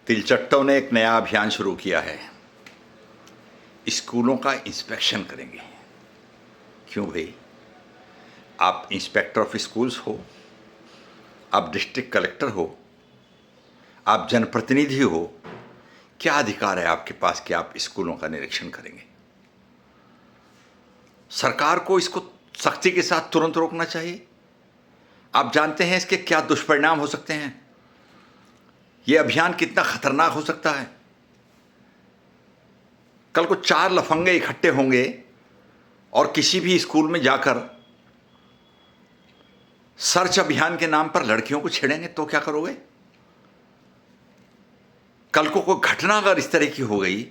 तिलचट्टों ने एक नया अभियान शुरू किया है। स्कूलों का इंस्पेक्शन करेंगे। क्यों भाई? आप इंस्पेक्टर ऑफ स्कूल्स हो, आप डिस्ट्रिक्ट कलेक्टर हो, आप जनप्रतिनिधि हो, क्या अधिकार है आपके पास कि आप स्कूलों का निरीक्षण करेंगे? सरकार को इसको सख्ती के साथ तुरंत रोकना चाहिए। आप जानते हैं इसके क्या दुष्परिणाम हो सकते हैं? यह अभियान कितना खतरनाक हो सकता है? कल को 4 लफंगे इकट्ठे होंगे और किसी भी स्कूल में जाकर सर्च अभियान के नाम पर लड़कियों को छेड़ेंगे तो क्या करोगे? कल को कोई घटना अगर इस तरह की हो गई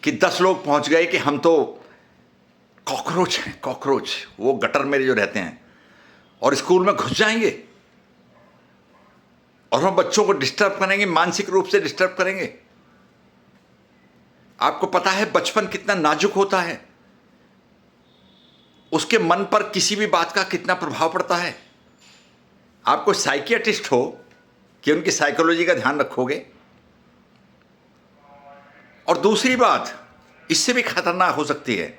कि 10 लोग पहुंच गए कि हम तो कॉकरोच हैं, कॉकरोच वो गटर में जो रहते हैं, और स्कूल में घुस जाएंगे और हम बच्चों को डिस्टर्ब करेंगे, मानसिक रूप से डिस्टर्ब करेंगे। आपको पता है बचपन कितना नाजुक होता है, उसके मन पर किसी भी बात का कितना प्रभाव पड़ता है। आप कोई साइकियाट्रिस्ट हो कि उनकी साइकोलॉजी का ध्यान रखोगे? और दूसरी बात इससे भी खतरनाक हो सकती है,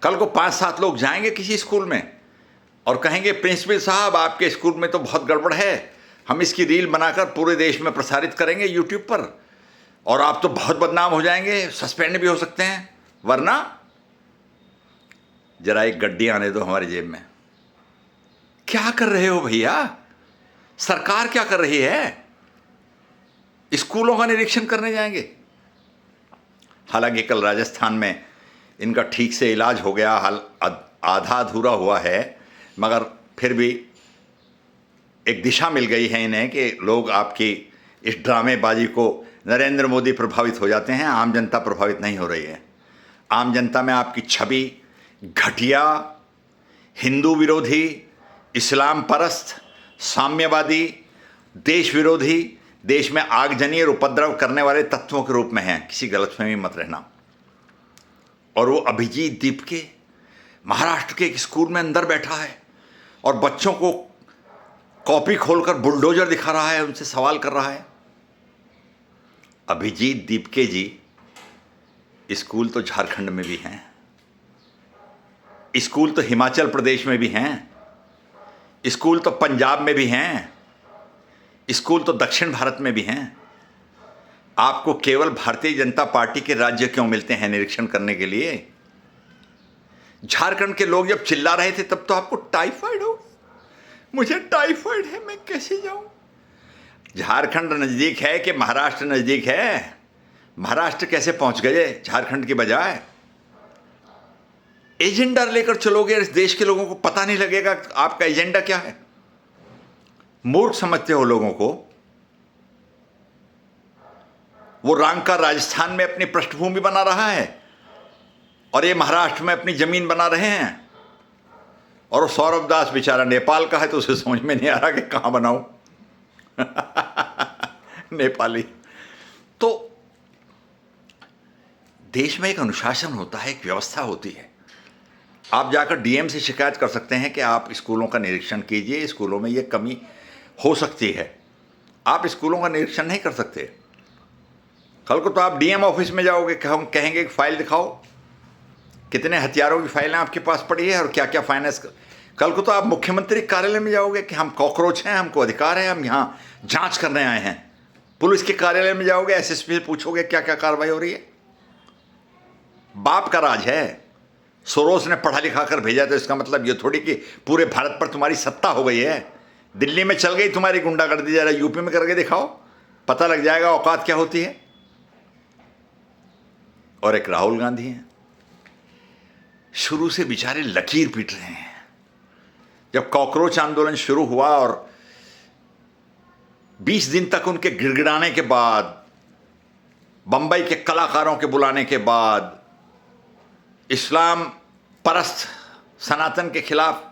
कल को 5-7 लोग जाएंगे किसी स्कूल में और कहेंगे प्रिंसिपल साहब आपके स्कूल में तो बहुत गड़बड़ है, हम इसकी रील बनाकर पूरे देश में प्रसारित करेंगे यूट्यूब पर, और आप तो बहुत बदनाम हो जाएंगे, सस्पेंड भी हो सकते हैं। वरना जरा एक गड्डी आने दो हमारी जेब में। क्या कर रहे हो भैया? सरकार क्या कर रही है? स्कूलों का निरीक्षण करने जाएंगे। हालांकि कल राजस्थान में इनका ठीक से इलाज हो गया, आधा अधूरा हुआ है, मगर फिर भी एक दिशा मिल गई है इन्हें कि लोग आपकी इस ड्रामेबाजी को, नरेंद्र मोदी प्रभावित हो जाते हैं, आम जनता प्रभावित नहीं हो रही है। आम जनता में आपकी छवि घटिया, हिंदू विरोधी, इस्लाम परस्त, साम्यवादी, देश विरोधी, देश में आगजनी और उपद्रव करने वाले तत्वों के रूप में है। किसी गलतफहमी मत रहना। और वो अभिजीत दीप के महाराष्ट्र के एक स्कूल में अंदर बैठा है और बच्चों को कॉपी खोलकर बुलडोजर दिखा रहा है, उनसे सवाल कर रहा है। अभिजीत दीपके जी, स्कूल तो झारखंड में भी हैं, स्कूल तो हिमाचल प्रदेश में भी हैं, स्कूल तो पंजाब में भी हैं, स्कूल तो दक्षिण भारत में भी हैं। आपको केवल भारतीय जनता पार्टी के राज्य क्यों मिलते हैं निरीक्षण करने के लिए? झारखंड के लोग जब चिल्ला रहे थे तब तो आपको टाइफाइड हो, मुझे टाइफाइड है, मैं कैसे जाऊं? झारखंड नजदीक है कि महाराष्ट्र नजदीक है? महाराष्ट्र कैसे पहुंच गए झारखंड की बजाय? एजेंडा लेकर चलोगे, इस देश के लोगों को पता नहीं लगेगा आपका एजेंडा क्या है। मूर्ख समझते हो लोगों को। वो रांका राजस्थान में अपनी पृष्ठभूमि बना रहा है और ये महाराष्ट्र में अपनी जमीन बना रहे हैं, और सौरभ दास बेचारा नेपाल का है तो उसे समझ में नहीं आ रहा कि कहां बनाऊं। नेपाली। तो देश में एक अनुशासन होता है, एक व्यवस्था होती है। आप जाकर डीएम से शिकायत कर सकते हैं कि आप स्कूलों का निरीक्षण कीजिए, स्कूलों में ये कमी हो सकती है। आप स्कूलों का निरीक्षण नहीं कर सकते। कल को तो आप डीएम ऑफिस में जाओगे, कहेंगे कि फाइल दिखाओ, कितने हथियारों की फाइलें आपके पास पड़ी है और क्या क्या फाइनेंस। कल को तो आप मुख्यमंत्री कार्यालय में जाओगे कि हम कॉकरोच हैं, हमको अधिकार है, हम यहाँ जांच करने आए हैं। पुलिस के कार्यालय में जाओगे, एसएसपी से पूछोगे क्या क्या कार्रवाई हो रही है। बाप का राज है। सोरोस ने पढ़ा लिखा कर भेजा तो इसका मतलब ये थोड़ी कि पूरे भारत पर तुम्हारी सत्ता हो गई है। दिल्ली में चल गई तुम्हारी गुंडागर्दी, जरा यूपी में करके दिखाओ, पता लग जाएगा औकात क्या होती है। और एक राहुल गांधी हैं, शुरू से बेचारे लकीर पीट रहे हैं। जब कॉकरोच आंदोलन शुरू हुआ और 20 दिन तक उनके गिड़गिड़ाने के बाद, बंबई के कलाकारों के बुलाने के बाद, इस्लाम परस्त सनातन के खिलाफ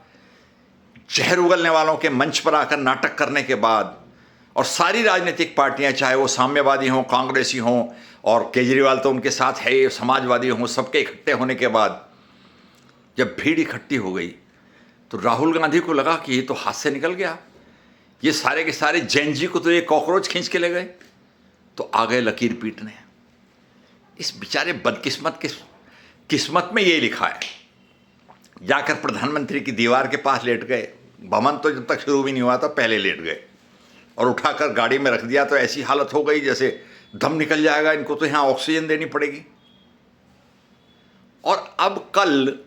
जहर उगलने वालों के मंच पर आकर नाटक करने के बाद, और सारी राजनीतिक पार्टियां, चाहे वो साम्यवादी हों, कांग्रेसी हों, और केजरीवाल तो उनके साथ है, समाजवादी हों, सबके इकट्ठे होने के बाद जब भीड़ इकट्ठी हो गई तो राहुल गांधी को लगा कि ये तो हाथ से निकल गया, ये सारे के सारे जैन जी को तो ये कॉकरोच खींच के ले गए। तो आ गए लकीर पीटने। इस बेचारे बदकिस्मत के किस्मत में ये लिखा है, जाकर प्रधानमंत्री की दीवार के पास लेट गए। भवन तो जब तक शुरू भी नहीं हुआ था पहले लेट गए और उठाकर गाड़ी में रख दिया, तो ऐसी हालत हो गई जैसे दम निकल जाएगा, इनको तो यहाँ ऑक्सीजन देनी पड़ेगी। और अब कल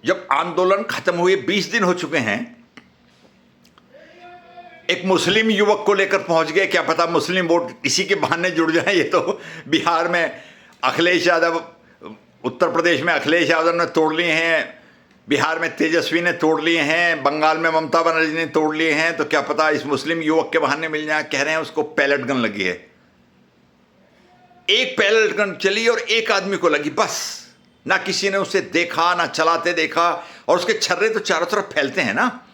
जब आंदोलन खत्म हुए 20 दिन हो चुके हैं, एक मुस्लिम युवक को लेकर पहुंच गए। क्या पता मुस्लिम वोट इसी के बहाने जुड़ जाए। ये तो बिहार में अखिलेश यादव, उत्तर प्रदेश में अखिलेश यादव ने तोड़ लिए हैं, बिहार में तेजस्वी ने तोड़ लिए हैं, बंगाल में ममता बनर्जी ने तोड़ लिए हैं, तो क्या पता इस मुस्लिम युवक के बहाने मिल जाए। कह रहे हैं उसको पैलेट गन लगी है। एक पैलेट गन चली और एक आदमी को लगी, बस। ना किसी ने उसे देखा, ना चलाते देखा। और उसके छर्रे तो चारों तरफ फैलते हैं ना।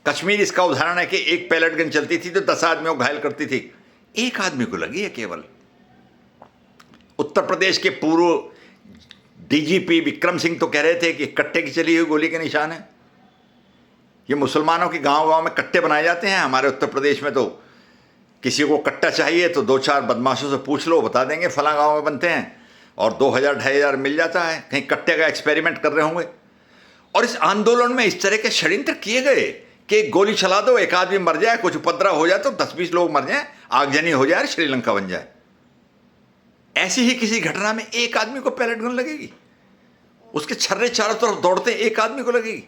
कश्मीर इसका उदाहरण है कि एक पैलेट गन चलती थी तो 10 आदमियों को घायल करती थी, एक आदमी को लगी है केवल। उत्तर प्रदेश के पूर्व डीजीपी विक्रम सिंह तो कह रहे थे कि कट्टे की चली हुई गोली के निशान है। ये मुसलमानों के गांव गांव में कट्टे बनाए जाते हैं। हमारे उत्तर प्रदेश में तो किसी को कट्टा चाहिए तो 2-4 बदमाशों से पूछ लो, बता देंगे फला गांव में बनते हैं, और 2000-2500 मिल जाता है। कहीं कट्टे का एक्सपेरिमेंट कर रहे होंगे। और इस आंदोलन में इस तरह के षड्यंत्र किए गए कि गोली चला दो, एक आदमी मर जाए, कुछ उपद्रव हो जाए तो 10-20 लोग मर जाए, आगजनी हो जाए, श्रीलंका बन जाए। ऐसी ही किसी घटना में एक आदमी को पैलेट गन लगेगी, उसके छर्रे चारों तरफ दौड़ते एक आदमी को लगेगी।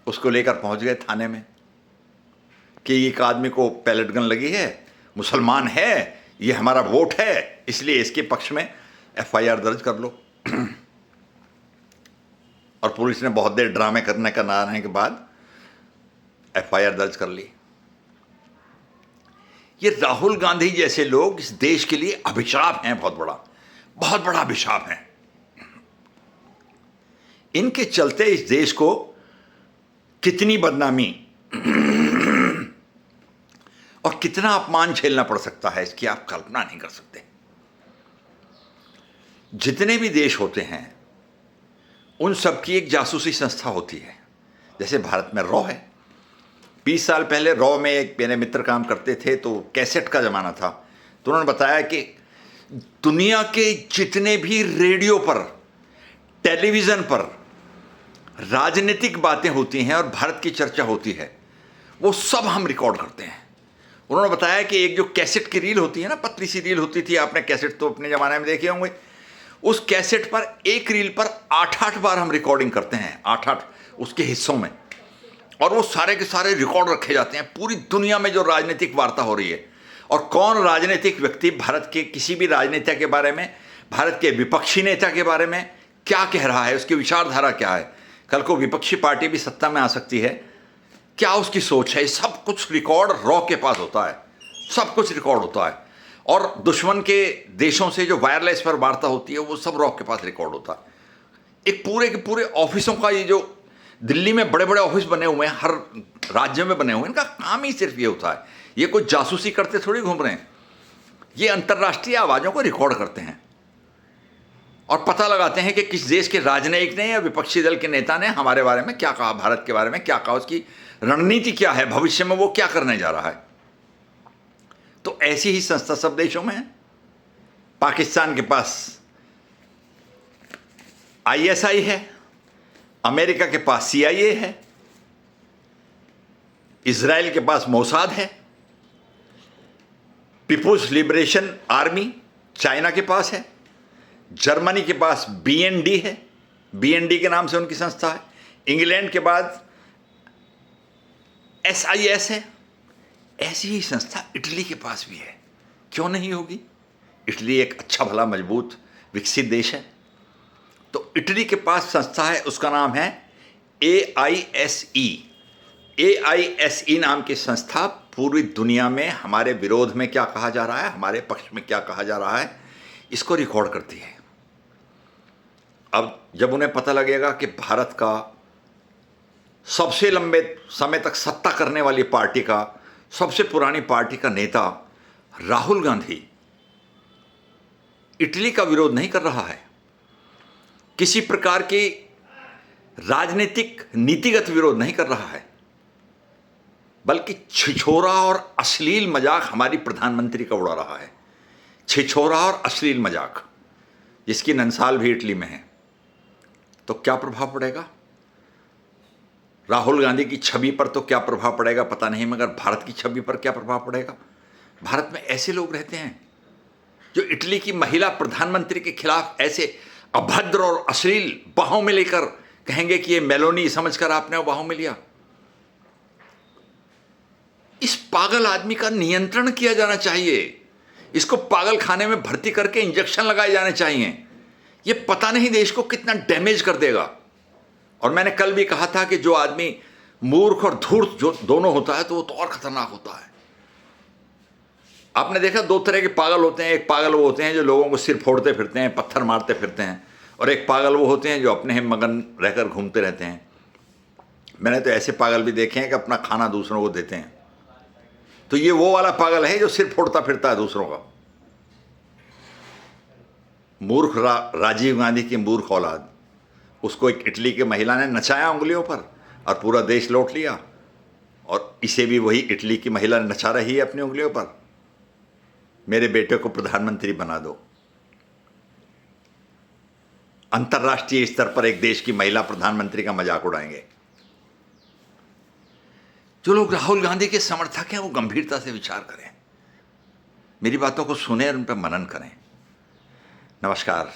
उसको लेकर पहुंच गए थाने में कि एक आदमी को पैलेट गन लगी है, मुसलमान है, ये हमारा वोट है, इसलिए इसके पक्ष में एफआईआर दर्ज कर लो। और पुलिस ने बहुत देर ड्रामे करने का नाराने के बाद एफआईआर दर्ज कर ली। ये राहुल गांधी जैसे लोग इस देश के लिए अभिशाप हैं, बहुत बड़ा अभिशाप है। इनके चलते इस देश को कितनी बदनामी और कितना अपमान झेलना पड़ सकता है, इसकी आप कल्पना नहीं कर सकते। जितने भी देश होते हैं उन सब की एक जासूसी संस्था होती है। जैसे भारत में रॉ है। 20 साल पहले रॉ में एक मेरे मित्र काम करते थे, तो कैसेट का ज़माना था, तो उन्होंने बताया कि दुनिया के जितने भी रेडियो पर, टेलीविज़न पर राजनीतिक बातें होती हैं और भारत की चर्चा होती है, वो सब हम रिकॉर्ड करते हैं। उन्होंने बताया कि एक जो कैसेट की रील होती है ना, पतली सी रील होती थी, आपने कैसेट तो अपने ज़माने में देखे होंगे। उस कैसेट पर एक रील पर 8-8 बार हम रिकॉर्डिंग करते हैं, 8-8 उसके हिस्सों में, और वो सारे के सारे रिकॉर्ड रखे जाते हैं। पूरी दुनिया में जो राजनीतिक वार्ता हो रही है और कौन राजनीतिक व्यक्ति भारत के किसी भी राजनेता के बारे में, भारत के विपक्षी नेता के बारे में क्या कह रहा है, उसकी विचारधारा क्या है, कल को विपक्षी पार्टी भी सत्ता में आ सकती है, क्या उसकी सोच है, सब कुछ रिकॉर्ड रॉ के पास होता है, सब कुछ रिकॉर्ड होता है। और दुश्मन के देशों से जो वायरलेस पर वार्ता होती है वो सब रॉ के पास रिकॉर्ड होता है। एक पूरे के पूरे ऑफिसों का, ये जो दिल्ली में बड़े बड़े ऑफिस बने हुए हैं, हर राज्य में बने हुए हैं, इनका काम ही सिर्फ ये होता है, ये कोई जासूसी करते थोड़ी घूम रहे हैं, ये अंतर्राष्ट्रीय आवाज़ों को रिकॉर्ड करते हैं और पता लगाते हैं कि किस देश के राजनयिक ने या विपक्षी दल के नेता ने हमारे बारे में क्या कहा, भारत के बारे में क्या कहा, उसकी रणनीति क्या है, भविष्य में वो क्या करने जा रहा है। तो ऐसी ही संस्था सब देशों में है। पाकिस्तान के पास आईएसआई है, अमेरिका के पास सीआईए है, इजराइल के पास मोसाद है, पीपुल्स लिबरेशन आर्मी चाइना के पास है, जर्मनी के पास बीएनडी है, बीएनडी के नाम से उनकी संस्था है, इंग्लैंड के बाद एसआईएस है। ऐसी ही संस्था इटली के पास भी है, क्यों नहीं होगी। इटली एक अच्छा भला मजबूत विकसित देश है। तो इटली के पास संस्था है, उसका नाम है AISE। AISE नाम की संस्था पूरी दुनिया में हमारे विरोध में क्या कहा जा रहा है, हमारे पक्ष में क्या कहा जा रहा है, इसको रिकॉर्ड करती है। अब जब उन्हें पता लगेगा कि भारत का सबसे लंबे समय तक सत्ता करने वाली पार्टी का, सबसे पुरानी पार्टी का नेता राहुल गांधी इटली का विरोध नहीं कर रहा है, किसी प्रकार की राजनीतिक नीतिगत विरोध नहीं कर रहा है, बल्कि छिछोरा और अश्लील मजाक हमारी प्रधानमंत्री का उड़ा रहा है। छिछोरा और अश्लील मजाक, जिसकी नंसाल भी इटली में है, तो क्या प्रभाव पड़ेगा? राहुल गांधी की छवि पर तो क्या प्रभाव पड़ेगा पता नहीं, मगर भारत की छवि पर क्या प्रभाव पड़ेगा? भारत में ऐसे लोग रहते हैं जो इटली की महिला प्रधानमंत्री के खिलाफ ऐसे अभद्र और अश्लील बाहों में लेकर कहेंगे कि ये मेलोनी समझकर आपने वो बाहों में लिया। इस पागल आदमी का नियंत्रण किया जाना चाहिए। इसको पागल खाने में भर्ती करके इंजेक्शन लगाए जाने चाहिए। ये पता नहीं देश को कितना डैमेज कर देगा। और मैंने कल भी कहा था कि जो आदमी मूर्ख और धूर्त जो दोनों होता है तो वो तो और खतरनाक होता है। आपने देखा दो तरह के पागल होते हैं। एक पागल वो होते हैं जो लोगों को सिर फोड़ते फिरते हैं, पत्थर मारते फिरते हैं, और एक पागल वो होते हैं जो अपने ही मगन रहकर घूमते रहते हैं। मैंने तो ऐसे पागल भी देखे हैं कि अपना खाना दूसरों को देते हैं। तो ये वो वाला पागल है जो सिर फोड़ता फिरता है दूसरों का। मूर्ख राजीव गांधी की मूर्ख औलाद, उसको एक इटली की महिला ने नचाया उंगलियों पर और पूरा देश लौट लिया, और इसे भी वही इटली की महिला नचा रही है अपनी उंगलियों पर। मेरे बेटे को प्रधानमंत्री बना दो। अंतर्राष्ट्रीय स्तर पर एक देश की महिला प्रधानमंत्री का मजाक उड़ाएंगे। जो लोग राहुल गांधी के समर्थक हैं वो गंभीरता से विचार करें, मेरी बातों को सुने और उन पर मनन करें। नमस्कार।